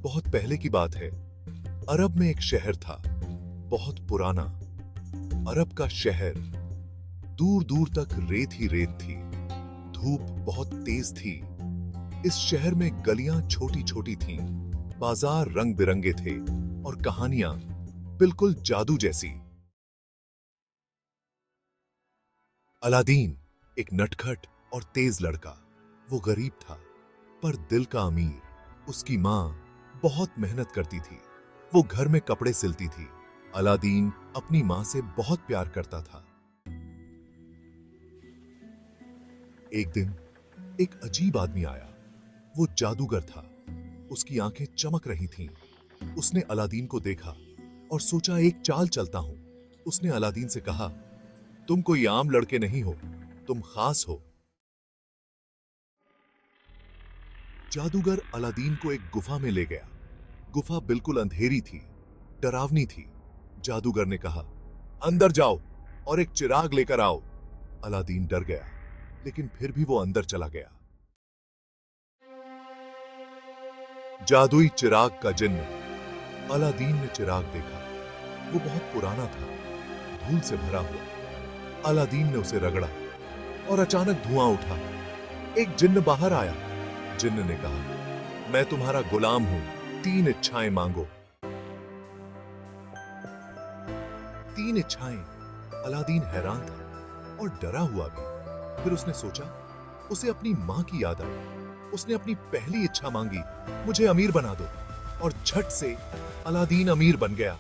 बहुत पहले की बात है। अरब में एक शहर था, बहुत पुराना। अरब का शहर, दूर दूर तक रेत ही रेत थी। धूप बहुत तेज थी। इस शहर में गलियां छोटी छोटी थीं, बाजार रंग बिरंगे थे और कहानियां बिल्कुल जादू जैसी। अलादीन एक नटखट और तेज लड़का। वो गरीब था पर दिल का अमीर। उसकी मां बहुत मेहनत करती थी। वो घर में कपड़े सिलती थी। अलादीन अपनी मां से बहुत प्यार करता था। एक दिन एक अजीब आदमी आया। वो जादूगर था। उसकी आंखें चमक रही थीं। उसने अलादीन को देखा और सोचा एक चाल चलता हूं। उसने अलादीन से कहा, तुम कोई आम लड़के नहीं हो, तुम खास हो। जादूगर अलादीन को एक गुफा में ले गया। गुफा बिल्कुल अंधेरी थी, डरावनी थी। जादूगर ने कहा, अंदर जाओ और एक चिराग लेकर आओ। अलादीन डर गया, लेकिन फिर भी वो अंदर चला गया। जादुई चिराग का जिन्न। अलादीन ने चिराग देखा। वो बहुत पुराना था, धूल से भरा हुआ। अलादीन ने उसे रगड़ा और अचानक धुआं उठा। एक जिन्न बाहर आया। जिन्न ने कहा, मैं तुम्हारा गुलाम हूं, 3 इच्छाएं मांगो। 3 इच्छाएं। अलादीन हैरान था और डरा हुआ भी। फिर उसने सोचा, उसे अपनी मां की याद आई। उसने अपनी पहली इच्छा मांगी, मुझे अमीर बना दो। और झट से अलादीन अमीर बन गया।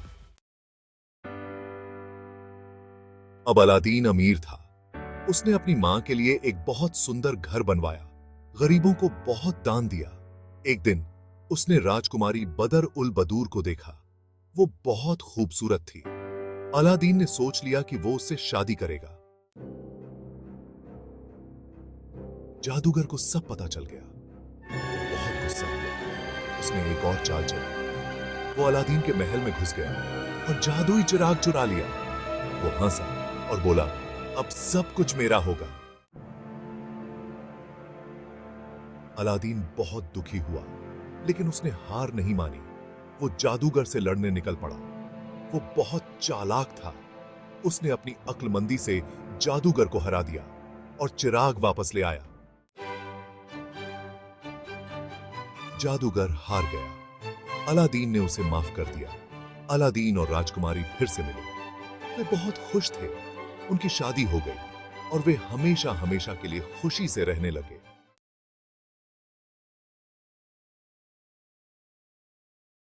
अब अलादीन अमीर था। उसने अपनी मां के लिए एक बहुत सुंदर घर बनवाया, गरीबों को बहुत दान दिया। एक दिन उसने राजकुमारी बदर उल बदूर को देखा। वो बहुत खूबसूरत थी। अलादीन ने सोच लिया कि वो उससे शादी करेगा। जादूगर को सब पता चल गया। वो बहुत गुस्सा हुआ। उसने एक और चाल चली। वो अलादीन के महल में घुस गया और जादुई चिराग चुरा लिया। वो हंसा और बोला, अब सब कुछ मेरा होगा। अलादीन बहुत दुखी हुआ, लेकिन उसने हार नहीं मानी। वो जादूगर से लड़ने निकल पड़ा। वो बहुत चालाक था। उसने अपनी अक्लमंदी से जादूगर को हरा दिया और चिराग वापस ले आया। जादूगर हार गया। अलादीन ने उसे माफ कर दिया। अलादीन और राजकुमारी फिर से मिले। वे बहुत खुश थे। उनकी शादी हो गई और वे हमेशा हमेशा के लिए खुशी से रहने लगे।